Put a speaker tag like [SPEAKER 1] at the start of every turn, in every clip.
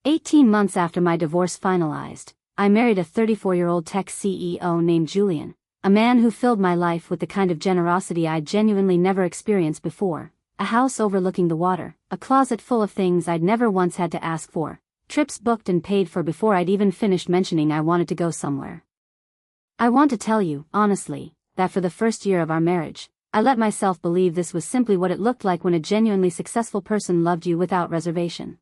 [SPEAKER 1] 18 months after my divorce finalized, I married a 34-year-old tech CEO named Julian, a man who filled my life with the kind of generosity I'd genuinely never experienced before. A house overlooking the water, a closet full of things I'd never once had to ask for, trips booked and paid for before I'd even finished mentioning I wanted to go somewhere. I want to tell you, honestly, that for the first year of our marriage, I let myself believe this was simply what it looked like when a genuinely successful person loved you without reservation.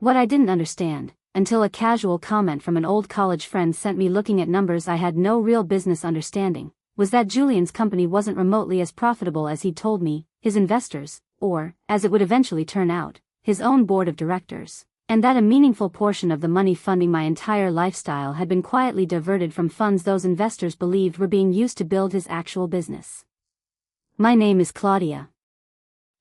[SPEAKER 1] What I didn't understand, until a casual comment from an old college friend sent me looking at numbers I had no real business understanding, was that Julian's company wasn't remotely as profitable as he'd told me, his investors, or, as it would eventually turn out, his own board of directors, and that a meaningful portion of the money funding my entire lifestyle had been quietly diverted from funds those investors believed were being used to build his actual business. My name is Claudia.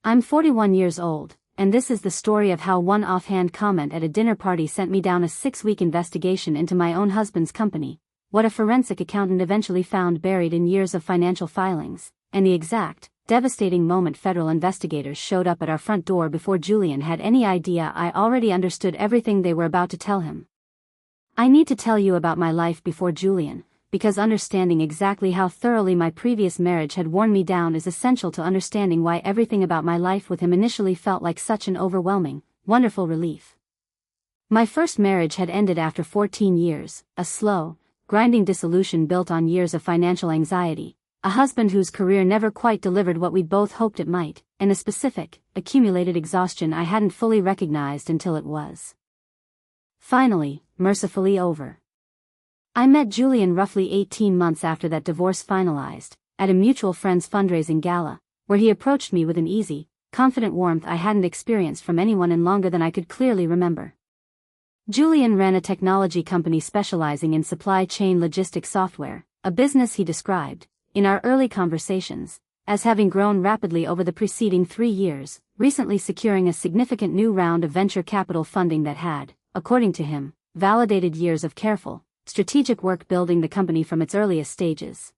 [SPEAKER 1] I'm 41 years old, and this is the story of how one offhand comment at a dinner party sent me down a 6-week investigation into my own husband's company, what a forensic accountant eventually found buried in years of financial filings, and the exact, devastating moment federal investigators showed up at our front door before Julian had any idea I already understood everything they were about to tell him. I need to tell you about my life before Julian, because understanding exactly how thoroughly my previous marriage had worn me down is essential to understanding why everything about my life with him initially felt like such an overwhelming, wonderful relief. My first marriage had ended after 14 years, a slow, grinding dissolution built on years of financial anxiety, a husband whose career never quite delivered what we'd both hoped it might, and a specific, accumulated exhaustion I hadn't fully recognized until it was finally, mercifully over. I met Julian roughly 18 months after that divorce finalized, at a mutual friend's fundraising gala, where he approached me with an easy, confident warmth I hadn't experienced from anyone in longer than I could clearly remember. Julian ran a technology company specializing in supply chain logistics software, a business he described, in our early conversations, as having grown rapidly over the preceding 3 years, recently securing a significant new round of venture capital funding that had, according to him, validated years of careful, strategic work building the company from its earliest stages.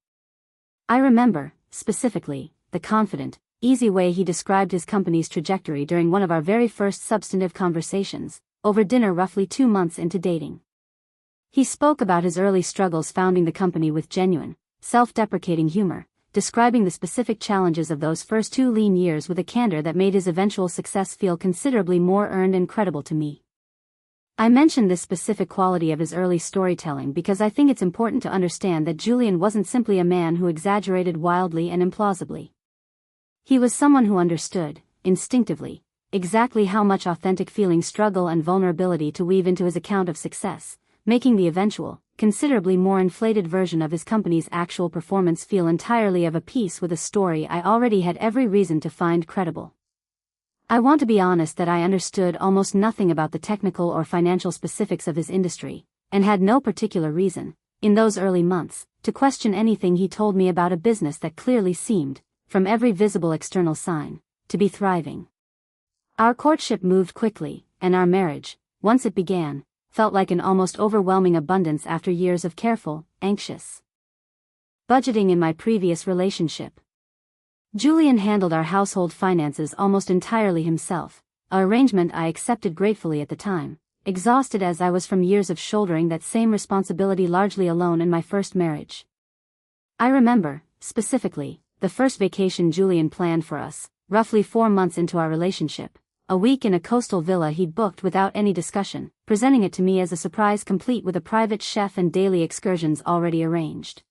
[SPEAKER 1] I remember, specifically, the confident, easy way he described his company's trajectory during one of our very first substantive conversations, over dinner roughly 2 months into dating. He spoke about his early struggles founding the company with genuine, self-deprecating humor, describing the specific challenges of those first 2 lean years with a candor that made his eventual success feel considerably more earned and credible to me. I mention this specific quality of his early storytelling because I think it's important to understand that Julian wasn't simply a man who exaggerated wildly and implausibly. He was someone who understood, instinctively, exactly how much authentic feeling, struggle and vulnerability to weave into his account of success, making the eventual, considerably more inflated version of his company's actual performance feel entirely of a piece with a story I already had every reason to find credible. I want to be honest that I understood almost nothing about the technical or financial specifics of his industry, and had no particular reason, in those early months, to question anything he told me about a business that clearly seemed, from every visible external sign, to be thriving. Our courtship moved quickly, and our marriage, once it began, felt like an almost overwhelming abundance after years of careful, anxious budgeting in my previous relationship. Julian handled our household finances almost entirely himself, an arrangement I accepted gratefully at the time, exhausted as I was from years of shouldering that same responsibility largely alone in my first marriage. I remember, specifically, the first vacation Julian planned for us, roughly 4 months into our relationship, a week in a coastal villa he'd booked without any discussion, presenting it to me as a surprise complete with a private chef and daily excursions already arranged.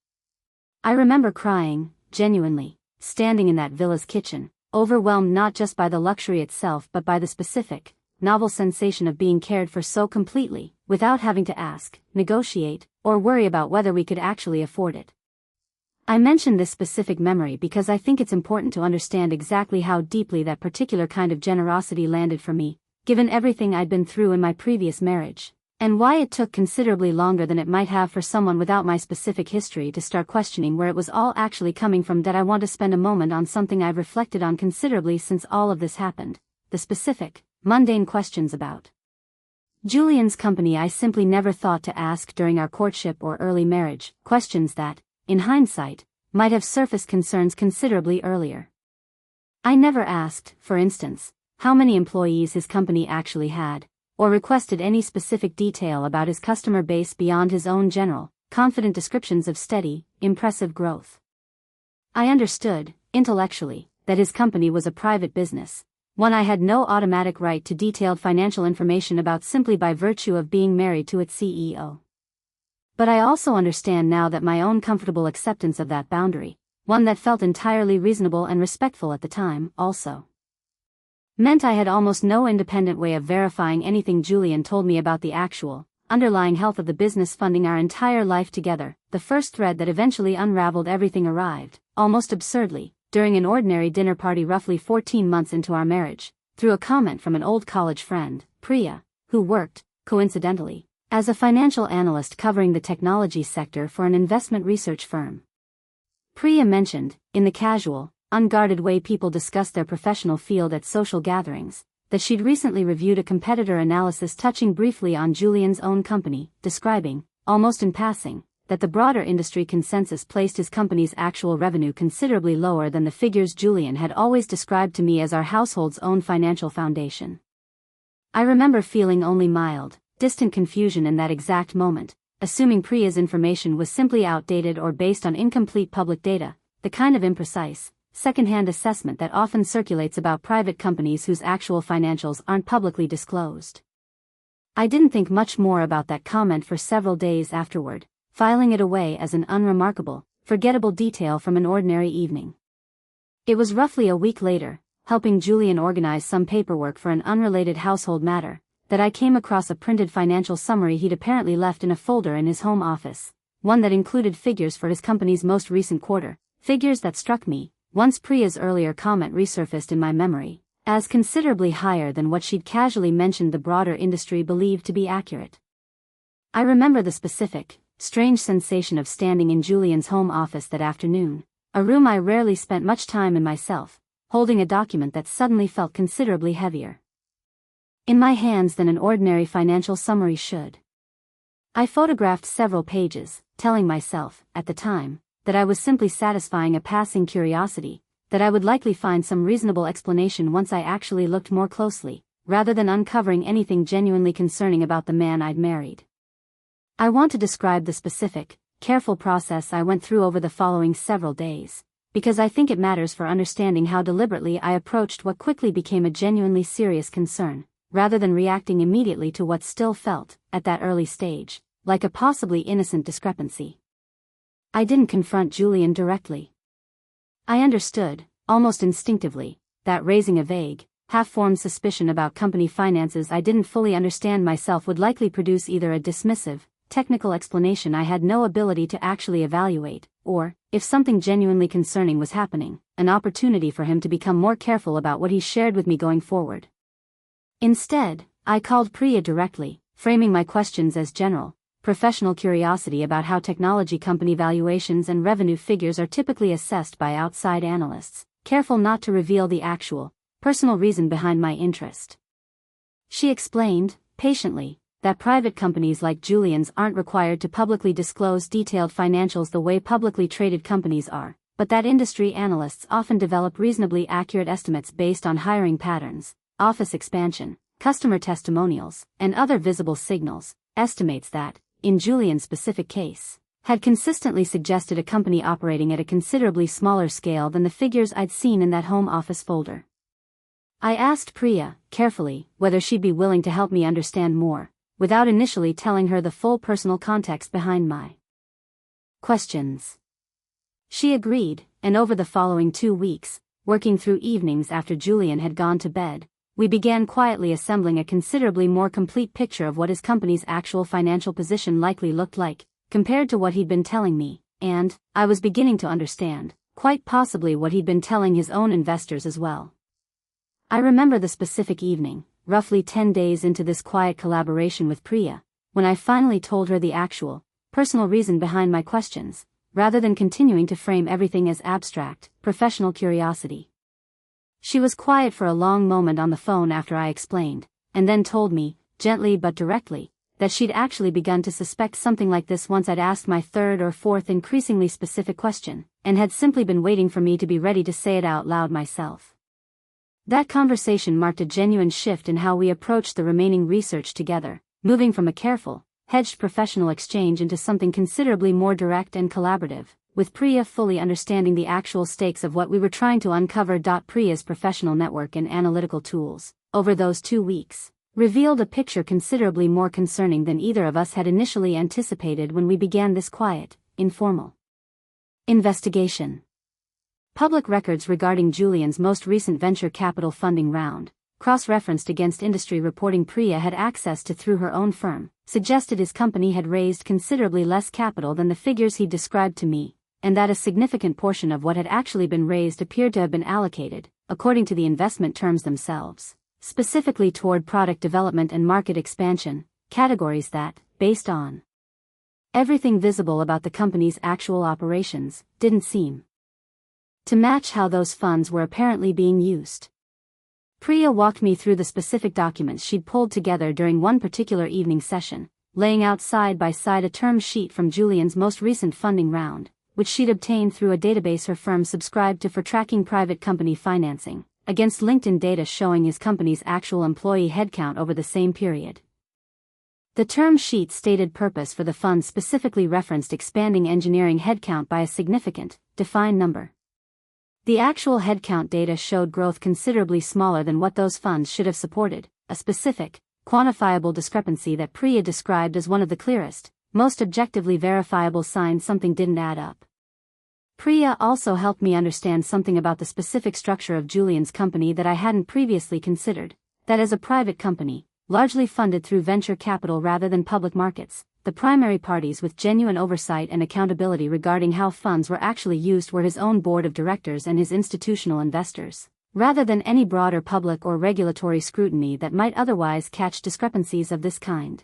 [SPEAKER 1] I remember crying, genuinely, standing in that villa's kitchen, overwhelmed not just by the luxury itself but by the specific, novel sensation of being cared for so completely, without having to ask, negotiate, or worry about whether we could actually afford it. I mention this specific memory because I think it's important to understand exactly how deeply that particular kind of generosity landed for me, given everything I'd been through in my previous marriage, and why it took considerably longer than it might have for someone without my specific history to start questioning where it was all actually coming from. That I want to spend a moment on something I've reflected on considerably since all of this happened, the specific, mundane questions about Julian's company I simply never thought to ask during our courtship or early marriage, questions that, in hindsight, might have surfaced concerns considerably earlier. I never asked, for instance, how many employees his company actually had, or requested any specific detail about his customer base beyond his own general, confident descriptions of steady, impressive growth. I understood, intellectually, that his company was a private business, one I had no automatic right to detailed financial information about simply by virtue of being married to its CEO. But I also understand now that my own comfortable acceptance of that boundary, one that felt entirely reasonable and respectful at the time, also meant I had almost no independent way of verifying anything Julian told me about the actual, underlying health of the business funding our entire life together. The first thread that eventually unraveled everything arrived, almost absurdly, during an ordinary dinner party roughly 14 months into our marriage, through a comment from an old college friend, Priya, who worked, coincidentally, as a financial analyst covering the technology sector for an investment research firm. Priya mentioned, in the casual, unguarded way people discuss their professional field at social gatherings, that she'd recently reviewed a competitor analysis touching briefly on Julian's own company, describing, almost in passing, that the broader industry consensus placed his company's actual revenue considerably lower than the figures Julian had always described to me as our household's own financial foundation. I remember feeling only mild, distant confusion in that exact moment, assuming Priya's information was simply outdated or based on incomplete public data, the kind of imprecise, second-hand assessment that often circulates about private companies whose actual financials aren't publicly disclosed. I didn't think much more about that comment for several days afterward, filing it away as an unremarkable, forgettable detail from an ordinary evening. It was roughly a week later, helping Julian organize some paperwork for an unrelated household matter, that I came across a printed financial summary he'd apparently left in a folder in his home office, one that included figures for his company's most recent quarter, figures that struck me, once Priya's earlier comment resurfaced in my memory, as considerably higher than what she'd casually mentioned the broader industry believed to be accurate. I remember the specific, strange sensation of standing in Julian's home office that afternoon, a room I rarely spent much time in myself, holding a document that suddenly felt considerably heavier in my hands than an ordinary financial summary should. I photographed several pages, telling myself, at the time, that I was simply satisfying a passing curiosity, that I would likely find some reasonable explanation once I actually looked more closely, rather than uncovering anything genuinely concerning about the man I'd married. I want to describe the specific, careful process I went through over the following several days, because I think it matters for understanding how deliberately I approached what quickly became a genuinely serious concern, rather than reacting immediately to what still felt, at that early stage, like a possibly innocent discrepancy. I didn't confront Julian directly. I understood, almost instinctively, that raising a vague, half-formed suspicion about company finances I didn't fully understand myself would likely produce either a dismissive, technical explanation I had no ability to actually evaluate, or, if something genuinely concerning was happening, an opportunity for him to become more careful about what he shared with me going forward. Instead, I called Priya directly, framing my questions as general, professional curiosity about how technology company valuations and revenue figures are typically assessed by outside analysts, careful not to reveal the actual, personal reason behind my interest. She explained, patiently, that private companies like Julian's aren't required to publicly disclose detailed financials the way publicly traded companies are, but that industry analysts often develop reasonably accurate estimates based on hiring patterns, office expansion, customer testimonials, and other visible signals, estimates that, in Julian's specific case, had consistently suggested a company operating at a considerably smaller scale than the figures I'd seen in that home office folder. I asked Priya, carefully, whether she'd be willing to help me understand more, without initially telling her the full personal context behind my questions. She agreed, and over the following 2 weeks, working through evenings after Julian had gone to bed, we began quietly assembling a considerably more complete picture of what his company's actual financial position likely looked like, compared to what he'd been telling me, and, I was beginning to understand, quite possibly what he'd been telling his own investors as well. I remember the specific evening, roughly 10 days into this quiet collaboration with Priya, when I finally told her the actual, personal reason behind my questions, rather than continuing to frame everything as abstract, professional curiosity. She was quiet for a long moment on the phone after I explained, and then told me, gently but directly, that she'd actually begun to suspect something like this once I'd asked my third or fourth increasingly specific question, and had simply been waiting for me to be ready to say it out loud myself. That conversation marked a genuine shift in how we approached the remaining research together, moving from a careful, hedged professional exchange into something considerably more direct and collaborative, with Priya fully understanding the actual stakes of what we were trying to uncover. Priya's professional network and analytical tools, over those 2 weeks, revealed a picture considerably more concerning than either of us had initially anticipated when we began this quiet, informal investigation. Public records regarding Julian's most recent venture capital funding round, cross-referenced against industry reporting Priya had access to through her own firm, suggested his company had raised considerably less capital than the figures he described to me, and that a significant portion of what had actually been raised appeared to have been allocated, according to the investment terms themselves, specifically toward product development and market expansion, categories that, based on everything visible about the company's actual operations, didn't seem to match how those funds were apparently being used. Priya walked me through the specific documents she'd pulled together during one particular evening session, laying out side by side a term sheet from Julian's most recent funding round, which she'd obtained through a database her firm subscribed to for tracking private company financing, against LinkedIn data showing his company's actual employee headcount over the same period. The term sheet stated purpose for the fund specifically referenced expanding engineering headcount by a significant, defined number. The actual headcount data showed growth considerably smaller than what those funds should have supported, a specific, quantifiable discrepancy that Priya described as one of the clearest, most objectively verifiable signs something didn't add up. Priya also helped me understand something about the specific structure of Julian's company that I hadn't previously considered, that as a private company, largely funded through venture capital rather than public markets, the primary parties with genuine oversight and accountability regarding how funds were actually used were his own board of directors and his institutional investors, rather than any broader public or regulatory scrutiny that might otherwise catch discrepancies of this kind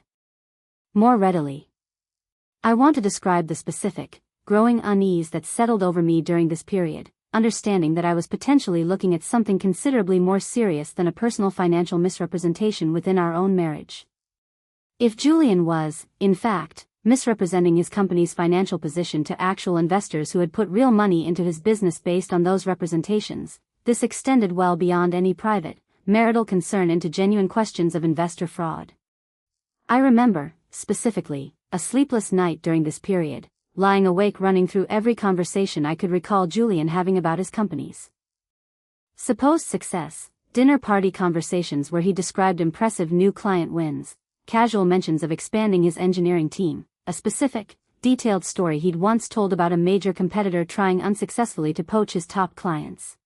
[SPEAKER 1] more readily. I want to describe the specific, growing unease that settled over me during this period, understanding that I was potentially looking at something considerably more serious than a personal financial misrepresentation within our own marriage. If Julian was, in fact, misrepresenting his company's financial position to actual investors who had put real money into his business based on those representations, this extended well beyond any private, marital concern into genuine questions of investor fraud. I remember, specifically, a sleepless night during this period, lying awake running through every conversation I could recall Julian having about his company's supposed success, dinner party conversations where he described impressive new client wins, casual mentions of expanding his engineering team, a specific, detailed story he'd once told about a major competitor trying unsuccessfully to poach his top clients.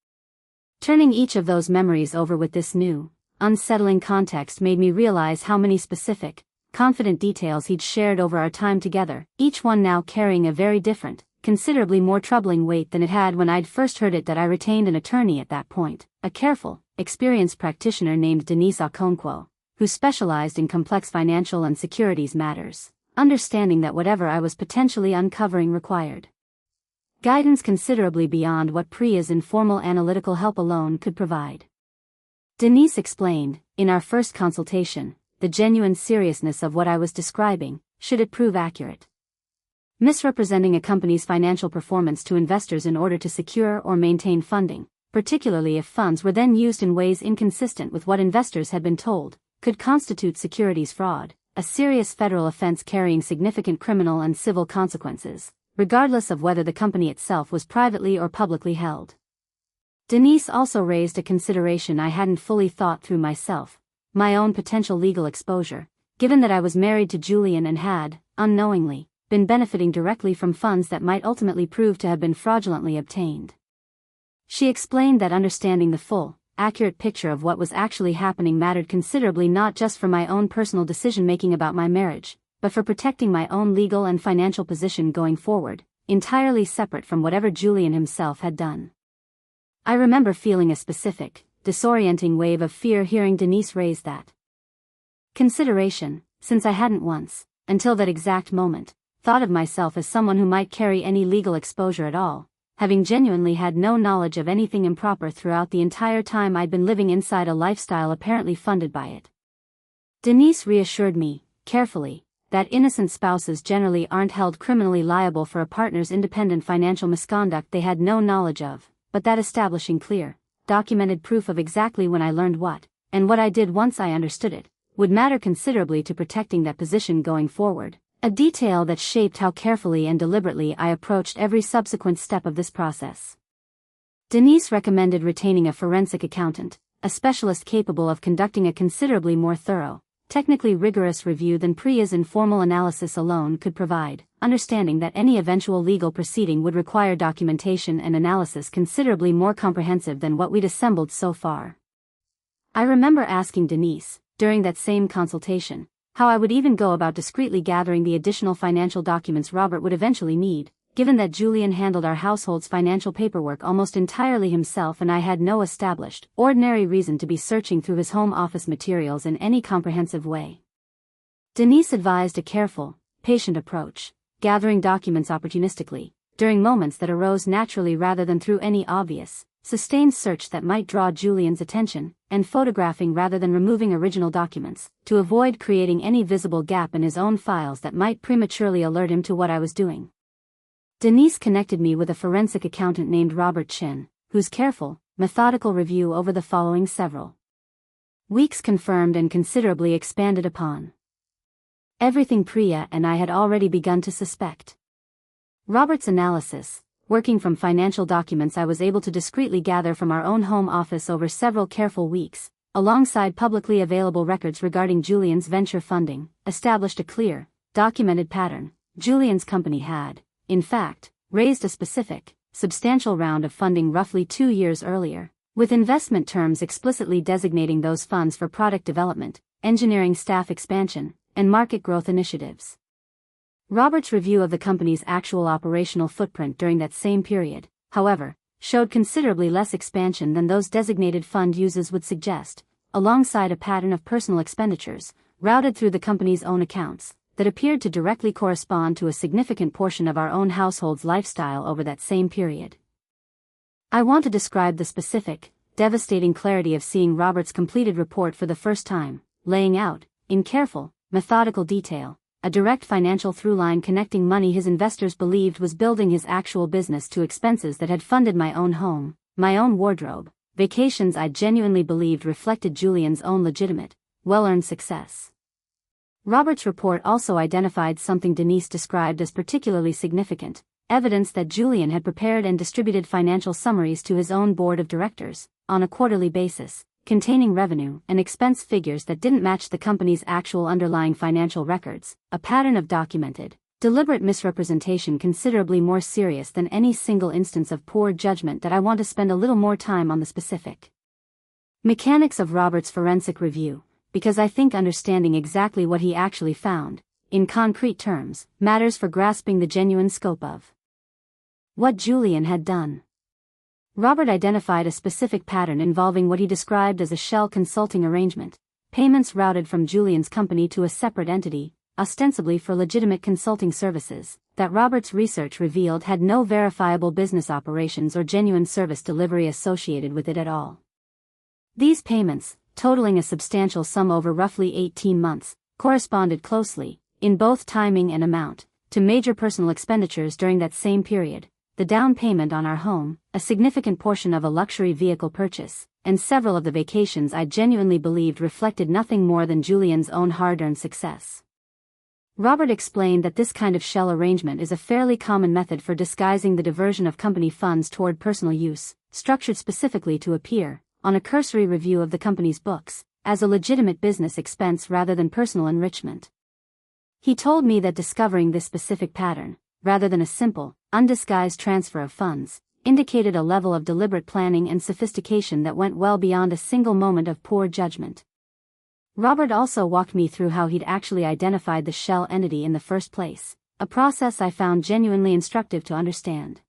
[SPEAKER 1] Turning each of those memories over with this new, unsettling context made me realize how many specific, confident details he'd shared over our time together, each one now carrying a very different, considerably more troubling weight than it had when I'd first heard it. That I retained an attorney at that point, a careful, experienced practitioner named Denise Okonkwo, who specialized in complex financial and securities matters, understanding that whatever I was potentially uncovering required guidance considerably beyond what Priya's informal analytical help alone could provide. Denise explained, in our first consultation, the genuine seriousness of what I was describing, should it prove accurate. Misrepresenting a company's financial performance to investors in order to secure or maintain funding, particularly if funds were then used in ways inconsistent with what investors had been told, could constitute securities fraud, a serious federal offense carrying significant criminal and civil consequences, regardless of whether the company itself was privately or publicly held. Denise also raised a consideration I hadn't fully thought through myself, my own potential legal exposure, given that I was married to Julian and had, unknowingly, been benefiting directly from funds that might ultimately prove to have been fraudulently obtained. She explained that understanding the full, accurate picture of what was actually happening mattered considerably, not just for my own personal decision-making about my marriage, but for protecting my own legal and financial position going forward, entirely separate from whatever Julian himself had done. I remember feeling a specific, disorienting wave of fear hearing Denise raise that consideration, since I hadn't once, until that exact moment, thought of myself as someone who might carry any legal exposure at all, having genuinely had no knowledge of anything improper throughout the entire time I'd been living inside a lifestyle apparently funded by it. Denise reassured me, carefully, that innocent spouses generally aren't held criminally liable for a partner's independent financial misconduct they had no knowledge of, but that establishing clear, documented proof of exactly when I learned what, and what I did once I understood it, would matter considerably to protecting that position going forward, a detail that shaped how carefully and deliberately I approached every subsequent step of this process. Denise recommended retaining a forensic accountant, a specialist capable of conducting a considerably more thorough, technically rigorous review than Priya's informal analysis alone could provide, understanding that any eventual legal proceeding would require documentation and analysis considerably more comprehensive than what we'd assembled so far. I remember asking Denise, during that same consultation, how I would even go about discreetly gathering the additional financial documents Robert would eventually need, given that Julian handled our household's financial paperwork almost entirely himself and I had no established, ordinary reason to be searching through his home office materials in any comprehensive way. Denise advised a careful, patient approach, gathering documents opportunistically, during moments that arose naturally rather than through any obvious, sustained search that might draw Julian's attention, and photographing rather than removing original documents, to avoid creating any visible gap in his own files that might prematurely alert him to what I was doing. Denise connected me with a forensic accountant named Robert Chin, whose careful, methodical review over the following several weeks confirmed and considerably expanded upon everything Priya and I had already begun to suspect. Robert's analysis, working from financial documents I was able to discreetly gather from our own home office over several careful weeks, alongside publicly available records regarding Julian's venture funding, established a clear, documented pattern. Julian's company had, in fact, raised a specific, substantial round of funding roughly 2 years earlier, with investment terms explicitly designating those funds for product development, engineering staff expansion, and market growth initiatives. Robert's review of the company's actual operational footprint during that same period, however, showed considerably less expansion than those designated fund uses would suggest, alongside a pattern of personal expenditures, routed through the company's own accounts, that appeared to directly correspond to a significant portion of our own household's lifestyle over that same period. I want to describe the specific, devastating clarity of seeing Robert's completed report for the first time, laying out, in careful, methodical detail, a direct financial through-line connecting money his investors believed was building his actual business to expenses that had funded my own home, my own wardrobe, vacations I genuinely believed reflected Julian's own legitimate, well-earned success. Robert's report also identified something Denise described as particularly significant, evidence that Julian had prepared and distributed financial summaries to his own board of directors, on a quarterly basis, containing revenue and expense figures that didn't match the company's actual underlying financial records, a pattern of documented, deliberate misrepresentation considerably more serious than any single instance of poor judgment that I want to spend a little more time on the specific mechanics of Robert's forensic review, because I think understanding exactly what he actually found, in concrete terms, matters for grasping the genuine scope of what Julian had done. Robert identified a specific pattern involving what he described as a shell consulting arrangement, payments routed from Julian's company to a separate entity, ostensibly for legitimate consulting services, that Robert's research revealed had no verifiable business operations or genuine service delivery associated with it at all. These payments, totaling a substantial sum over roughly 18 months, corresponded closely, in both timing and amount, to major personal expenditures during that same period, the down payment on our home, a significant portion of a luxury vehicle purchase, and several of the vacations I genuinely believed reflected nothing more than Julian's own hard-earned success. Robert explained that this kind of shell arrangement is a fairly common method for disguising the diversion of company funds toward personal use, structured specifically to appear, on a cursory review of the company's books, as a legitimate business expense rather than personal enrichment. He told me that discovering this specific pattern, rather than a simple, undisguised transfer of funds, indicated a level of deliberate planning and sophistication that went well beyond a single moment of poor judgment. Robert also walked me through how he'd actually identified the shell entity in the first place, a process I found genuinely instructive to understand.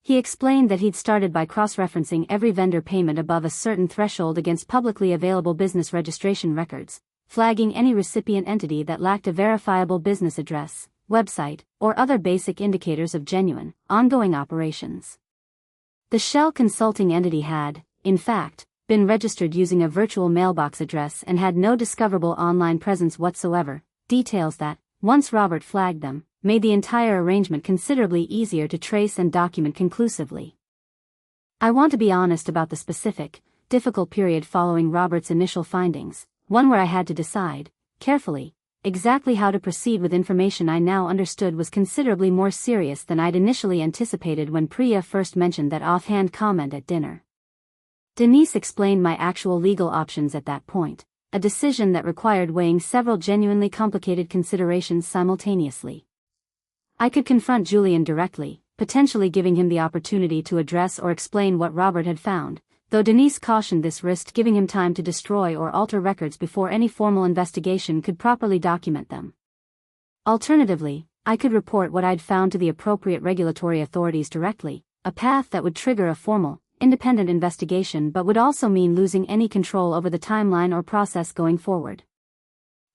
[SPEAKER 1] He explained that he'd started by cross-referencing every vendor payment above a certain threshold against publicly available business registration records, flagging any recipient entity that lacked a verifiable business address, website, or other basic indicators of genuine, ongoing operations. The shell consulting entity had, in fact, been registered using a virtual mailbox address and had no discoverable online presence whatsoever, details that, once Robert flagged them, made the entire arrangement considerably easier to trace and document conclusively. I want to be honest about the specific, difficult period following Robert's initial findings, one where I had to decide, carefully, exactly how to proceed with information I now understood was considerably more serious than I'd initially anticipated when Priya first mentioned that offhand comment at dinner. Denise explained my actual legal options at that point, a decision that required weighing several genuinely complicated considerations simultaneously. I could confront Julian directly, potentially giving him the opportunity to address or explain what Robert had found, though Denise cautioned this risked giving him time to destroy or alter records before any formal investigation could properly document them. Alternatively, I could report what I'd found to the appropriate regulatory authorities directly, a path that would trigger a formal, independent investigation but would also mean losing any control over the timeline or process going forward.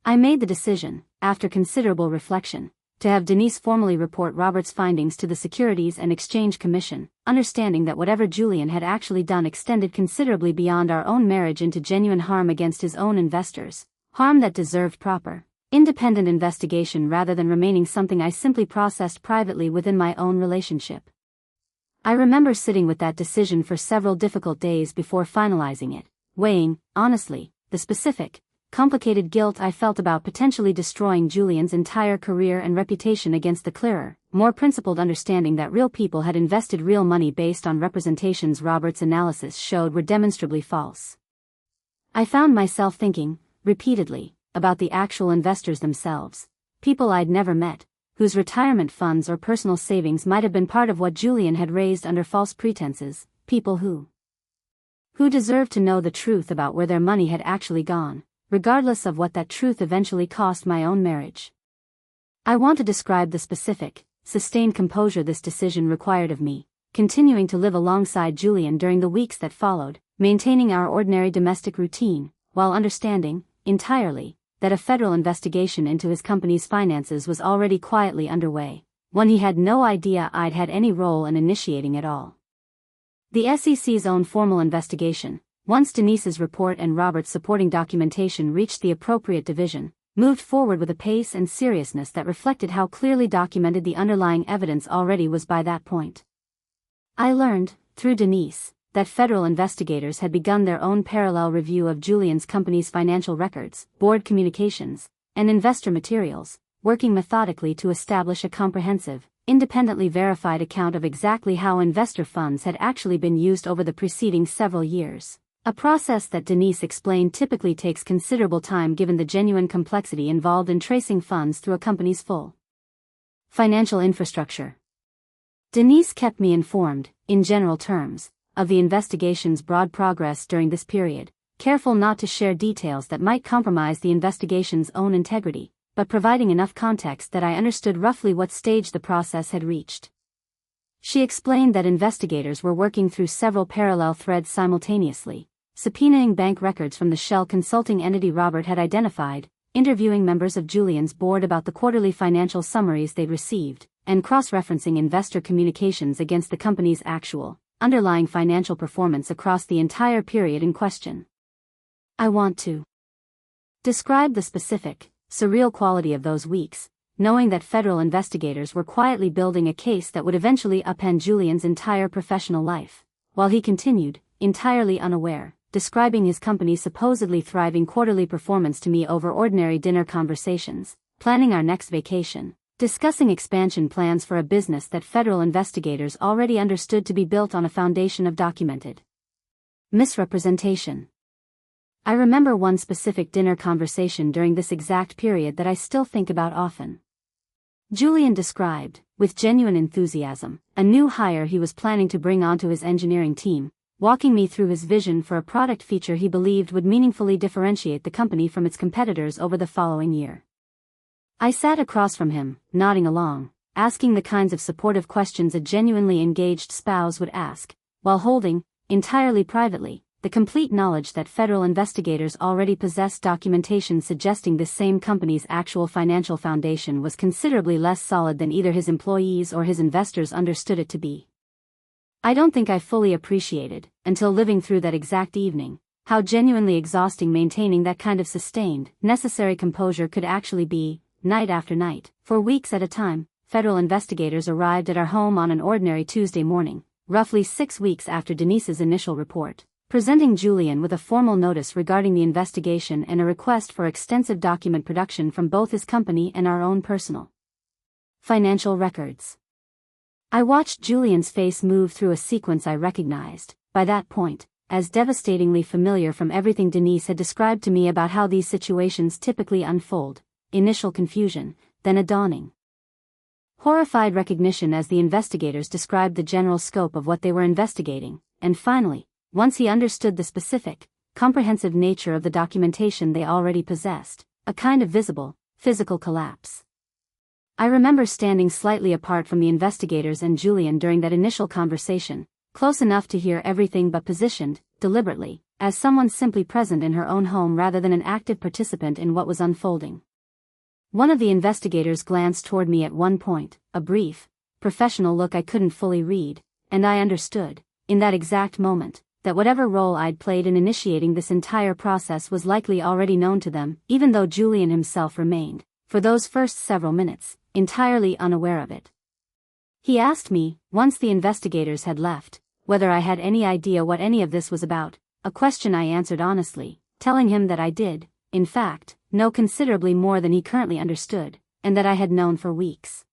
[SPEAKER 1] I made the decision, after considerable reflection, to have Denise formally report Robert's findings to the Securities and Exchange Commission, understanding that whatever Julian had actually done extended considerably beyond our own marriage into genuine harm against his own investors, harm that deserved proper, independent investigation rather than remaining something I simply processed privately within my own relationship. I remember sitting with that decision for several difficult days before finalizing it, weighing, honestly, the specific, complicated guilt I felt about potentially destroying Julian's entire career and reputation against the clearer, more principled understanding that real people had invested real money based on representations Robert's analysis showed were demonstrably false. I found myself thinking, repeatedly, about the actual investors themselves, people I'd never met, whose retirement funds or personal savings might have been part of what Julian had raised under false pretenses, people who deserved to know the truth about where their money had actually gone, regardless of what that truth eventually cost my own marriage. I want to describe the specific, sustained composure this decision required of me, continuing to live alongside Julian during the weeks that followed, maintaining our ordinary domestic routine, while understanding, entirely, that a federal investigation into his company's finances was already quietly underway, one he had no idea I'd had any role in initiating at all. The SEC's own formal investigation, once Denise's report and Robert's supporting documentation reached the appropriate division, moved forward with a pace and seriousness that reflected how clearly documented the underlying evidence already was by that point. I learned, through Denise, that federal investigators had begun their own parallel review of Julian's company's financial records, board communications, and investor materials, working methodically to establish a comprehensive, independently verified account of exactly how investor funds had actually been used over the preceding several years. A process that Denise explained typically takes considerable time given the genuine complexity involved in tracing funds through a company's full financial infrastructure. Denise kept me informed, in general terms, of the investigation's broad progress during this period, careful not to share details that might compromise the investigation's own integrity, but providing enough context that I understood roughly what stage the process had reached. She explained that investigators were working through several parallel threads simultaneously, subpoenaing bank records from the shell consulting entity Robert had identified, interviewing members of Julian's board about the quarterly financial summaries they'd received, and cross-referencing investor communications against the company's actual, underlying financial performance across the entire period in question. I want to describe the specific, surreal quality of those weeks, knowing that federal investigators were quietly building a case that would eventually upend Julian's entire professional life, while he continued, entirely unaware, describing his company's supposedly thriving quarterly performance to me over ordinary dinner conversations, planning our next vacation, discussing expansion plans for a business that federal investigators already understood to be built on a foundation of documented misrepresentation. I remember one specific dinner conversation during this exact period that I still think about often. Julian described, with genuine enthusiasm, a new hire he was planning to bring onto his engineering team, walking me through his vision for a product feature he believed would meaningfully differentiate the company from its competitors over the following year. I sat across from him, nodding along, asking the kinds of supportive questions a genuinely engaged spouse would ask, while holding, entirely privately, the complete knowledge that federal investigators already possessed documentation suggesting this same company's actual financial foundation was considerably less solid than either his employees or his investors understood it to be. I don't think I fully appreciated, until living through that exact evening, how genuinely exhausting maintaining that kind of sustained, necessary composure could actually be, night after night, for weeks at a time. Federal investigators arrived at our home on an ordinary Tuesday morning, roughly 6 weeks after Denise's initial report, presenting Julian with a formal notice regarding the investigation and a request for extensive document production from both his company and our own personal financial records. I watched Julian's face move through a sequence I recognized, by that point, as devastatingly familiar from everything Denise had described to me about how these situations typically unfold: initial confusion, then a dawning horrified recognition as the investigators described the general scope of what they were investigating, and finally, once he understood the specific, comprehensive nature of the documentation they already possessed, a kind of visible, physical collapse. I remember standing slightly apart from the investigators and Julian during that initial conversation, close enough to hear everything but positioned, deliberately, as someone simply present in her own home rather than an active participant in what was unfolding. One of the investigators glanced toward me at one point, a brief, professional look I couldn't fully read, and I understood, in that exact moment, that whatever role I'd played in initiating this entire process was likely already known to them, even though Julian himself remained, for those first several minutes, entirely unaware of it. He asked me, once the investigators had left, whether I had any idea what any of this was about, a question I answered honestly, telling him that I did, in fact, know considerably more than he currently understood, and that I had known for weeks.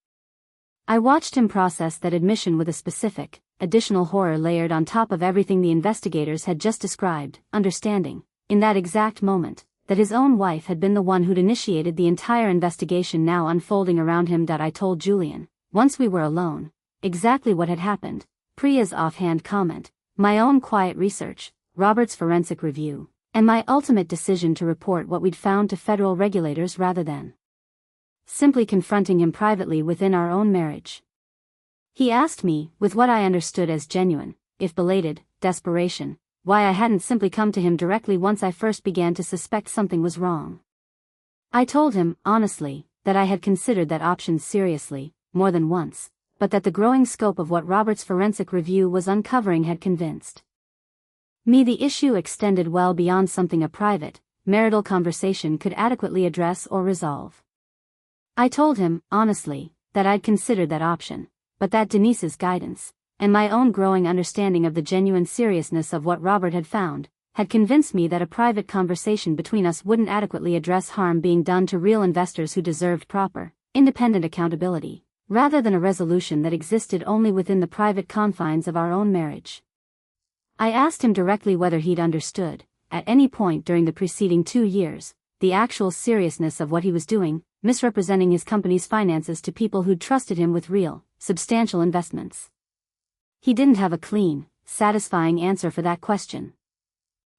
[SPEAKER 1] I watched him process that admission with a specific, additional horror layered on top of everything the investigators had just described, understanding, in that exact moment, that his own wife had been the one who'd initiated the entire investigation now unfolding around him. I told Julian, once we were alone, exactly what had happened: Priya's offhand comment, my own quiet research, Robert's forensic review, and my ultimate decision to report what we'd found to federal regulators rather than simply confronting him privately within our own marriage. He asked me, with what I understood as genuine, if belated, desperation, why I hadn't simply come to him directly once I first began to suspect something was wrong. I told him, honestly, that I had considered that option seriously, more than once, but that the growing scope of what Robert's forensic review was uncovering had convinced me the issue extended well beyond something a private, marital conversation could adequately address or resolve. I told him, honestly, that I'd considered that option, but that Denise's guidance, and my own growing understanding of the genuine seriousness of what Robert had found, had convinced me that a private conversation between us wouldn't adequately address harm being done to real investors who deserved proper, independent accountability, rather than a resolution that existed only within the private confines of our own marriage. I asked him directly whether he'd understood, at any point during the preceding 2 years, the actual seriousness of what he was doing, misrepresenting his company's finances to people who'd trusted him with real, substantial investments. He didn't have a clean, satisfying answer for that question.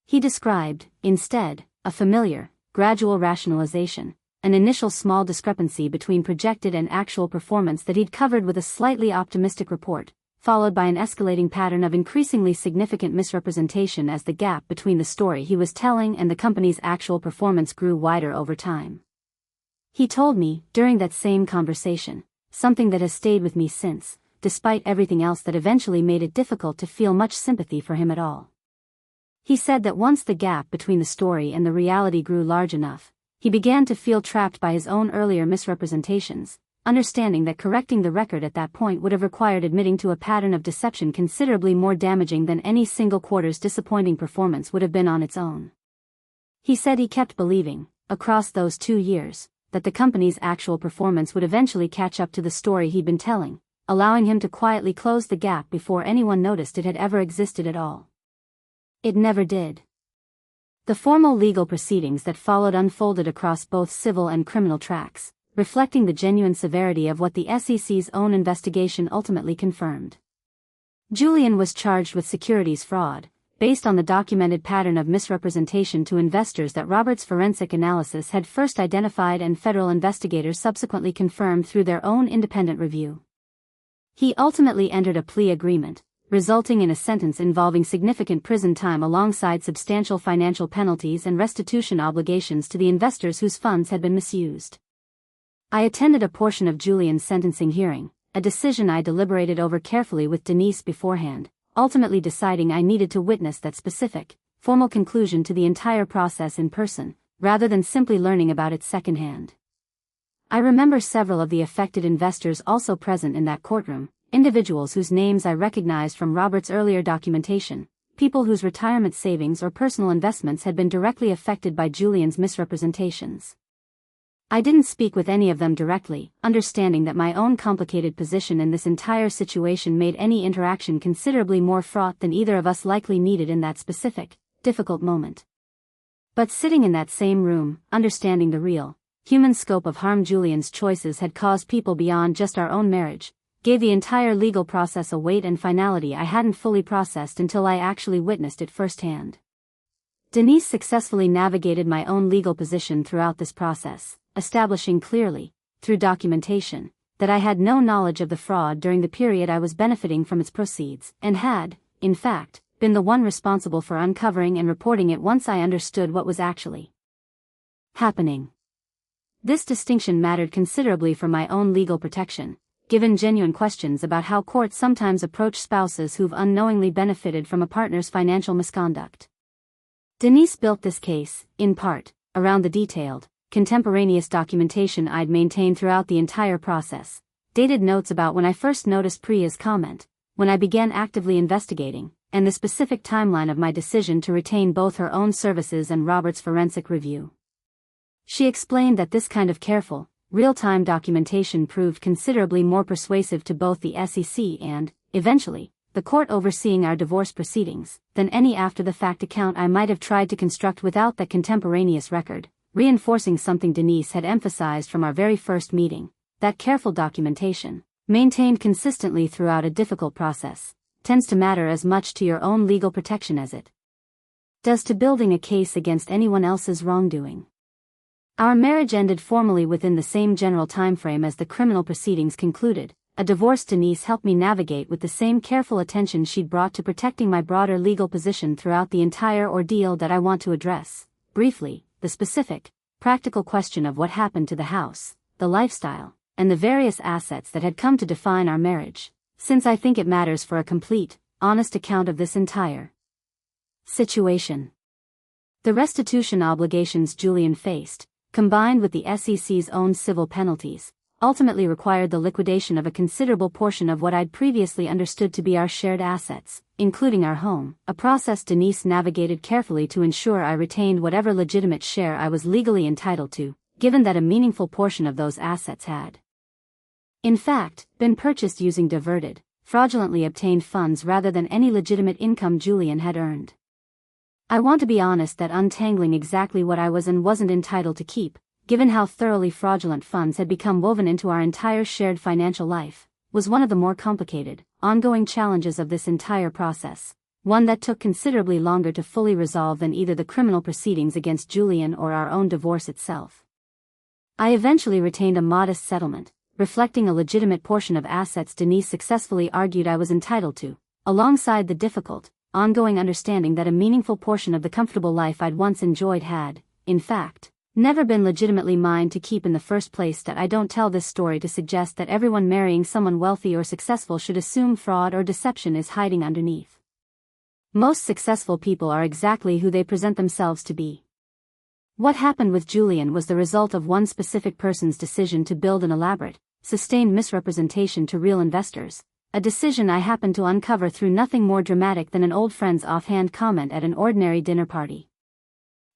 [SPEAKER 1] He described, instead, a familiar, gradual rationalization, an initial small discrepancy between projected and actual performance that he'd covered with a slightly optimistic report, followed by an escalating pattern of increasingly significant misrepresentation as the gap between the story he was telling and the company's actual performance grew wider over time. He told me, during that same conversation, something that has stayed with me since, despite everything else that eventually made it difficult to feel much sympathy for him at all. He said that once the gap between the story and the reality grew large enough, he began to feel trapped by his own earlier misrepresentations, understanding that correcting the record at that point would have required admitting to a pattern of deception considerably more damaging than any single quarter's disappointing performance would have been on its own. He said he kept believing, across those 2 years, that the company's actual performance would eventually catch up to the story he'd been telling, allowing him to quietly close the gap before anyone noticed it had ever existed at all. It never did. The formal legal proceedings that followed unfolded across both civil and criminal tracks, reflecting the genuine severity of what the SEC's own investigation ultimately confirmed. Julian was charged with securities fraud, based on the documented pattern of misrepresentation to investors that Robert's forensic analysis had first identified and federal investigators subsequently confirmed through their own independent review. He ultimately entered a plea agreement, resulting in a sentence involving significant prison time alongside substantial financial penalties and restitution obligations to the investors whose funds had been misused. I attended a portion of Julian's sentencing hearing, a decision I deliberated over carefully with Denise beforehand, ultimately deciding I needed to witness that specific, formal conclusion to the entire process in person, rather than simply learning about it secondhand. I remember several of the affected investors also present in that courtroom, individuals whose names I recognized from Robert's earlier documentation, people whose retirement savings or personal investments had been directly affected by Julian's misrepresentations. I didn't speak with any of them directly, understanding that my own complicated position in this entire situation made any interaction considerably more fraught than either of us likely needed in that specific, difficult moment. But sitting in that same room, understanding the real, human scope of harm Julian's choices had caused people beyond just our own marriage, gave the entire legal process a weight and finality I hadn't fully processed until I actually witnessed it firsthand. Denise successfully navigated my own legal position throughout this process, establishing clearly, through documentation, that I had no knowledge of the fraud during the period I was benefiting from its proceeds, and had, in fact, been the one responsible for uncovering and reporting it once I understood what was actually happening. This distinction mattered considerably for my own legal protection, given genuine questions about how courts sometimes approach spouses who've unknowingly benefited from a partner's financial misconduct. Denise built this case, in part, around the detailed, contemporaneous documentation I'd maintained throughout the entire process, dated notes about when I first noticed Priya's comment, when I began actively investigating, and the specific timeline of my decision to retain both her own services and Robert's forensic review. She explained that this kind of careful, real-time documentation proved considerably more persuasive to both the SEC and, eventually, the court overseeing our divorce proceedings, than any after-the-fact account I might have tried to construct without that contemporaneous record, reinforcing something Denise had emphasized from our very first meeting, that careful documentation, maintained consistently throughout a difficult process, tends to matter as much to your own legal protection as it does to building a case against anyone else's wrongdoing. Our marriage ended formally within the same general timeframe as the criminal proceedings concluded. A divorce Denise helped me navigate with the same careful attention she'd brought to protecting my broader legal position throughout the entire ordeal that I want to address, briefly, the specific, practical question of what happened to the house, the lifestyle, and the various assets that had come to define our marriage, since I think it matters for a complete, honest account of this entire situation. The restitution obligations Julian faced, combined with the SEC's own civil penalties, ultimately required the liquidation of a considerable portion of what I'd previously understood to be our shared assets, including our home, a process Denise navigated carefully to ensure I retained whatever legitimate share I was legally entitled to, given that a meaningful portion of those assets had, in fact, been purchased using diverted, fraudulently obtained funds rather than any legitimate income Julian had earned. I want to be honest that untangling exactly what I was and wasn't entitled to keep, given how thoroughly fraudulent funds had become woven into our entire shared financial life, was one of the more complicated, ongoing challenges of this entire process, one that took considerably longer to fully resolve than either the criminal proceedings against Julian or our own divorce itself. I eventually retained a modest settlement, reflecting a legitimate portion of assets Denise successfully argued I was entitled to, alongside the difficult, ongoing understanding that a meaningful portion of the comfortable life I'd once enjoyed had, in fact, never been legitimately mine to keep in the first place. That I don't tell this story to suggest that everyone marrying someone wealthy or successful should assume fraud or deception is hiding underneath. Most successful people are exactly who they present themselves to be. What happened with Julian was the result of one specific person's decision to build an elaborate, sustained misrepresentation to real investors, a decision I happened to uncover through nothing more dramatic than an old friend's offhand comment at an ordinary dinner party.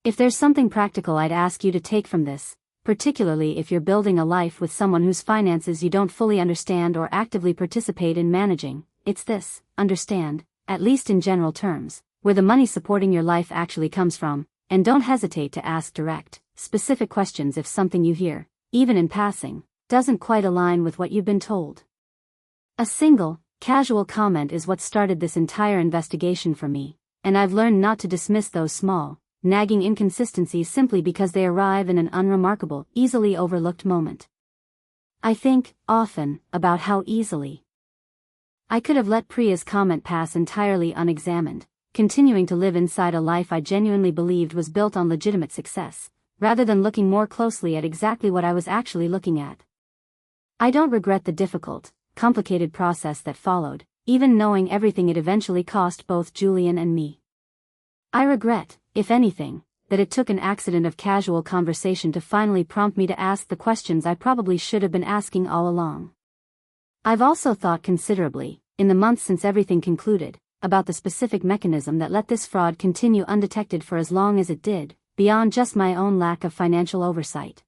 [SPEAKER 1] If there's something practical I'd ask you to take from this, particularly if you're building a life with someone whose finances you don't fully understand or actively participate in managing, it's this: understand, at least in general terms, where the money supporting your life actually comes from, and don't hesitate to ask direct, specific questions if something you hear, even in passing, doesn't quite align with what you've been told. A single, casual comment is what started this entire investigation for me, and I've learned not to dismiss those small, nagging inconsistencies simply because they arrive in an unremarkable, easily overlooked moment. I think, often, about how easily I could have let Priya's comment pass entirely unexamined, continuing to live inside a life I genuinely believed was built on legitimate success, rather than looking more closely at exactly what I was actually looking at. I don't regret the difficult, complicated process that followed, even knowing everything it eventually cost both Julian and me. I regret, if anything, that it took an accident of casual conversation to finally prompt me to ask the questions I probably should have been asking all along. I've also thought considerably, in the months since everything concluded, about the specific mechanism that let this fraud continue undetected for as long as it did, beyond just my own lack of financial oversight.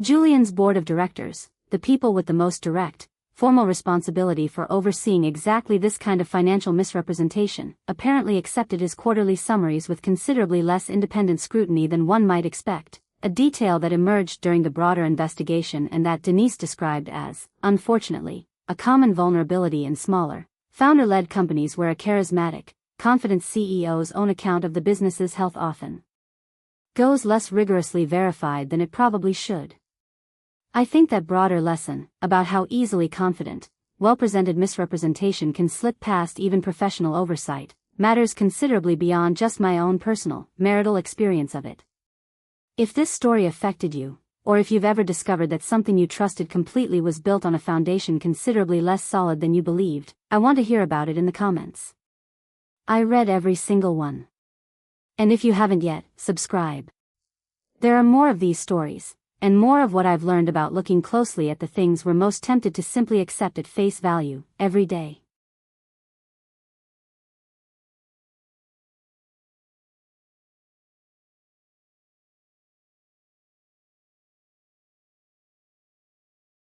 [SPEAKER 1] Julian's board of directors, the people with the most direct, formal responsibility for overseeing exactly this kind of financial misrepresentation, apparently accepted his quarterly summaries with considerably less independent scrutiny than one might expect, a detail that emerged during the broader investigation and that Denise described as, unfortunately, a common vulnerability in smaller, founder-led companies where a charismatic, confident CEO's own account of the business's health often goes less rigorously verified than it probably should. I think that broader lesson, about how easily confident, well-presented misrepresentation can slip past even professional oversight, matters considerably beyond just my own personal, marital experience of it. If this story affected you, or if you've ever discovered that something you trusted completely was built on a foundation considerably less solid than you believed, I want to hear about it in the comments. I read every single one. And if you haven't yet, subscribe. There are more of these stories, and more of what I've learned about looking closely at the things we're most tempted to simply accept at face value, every day.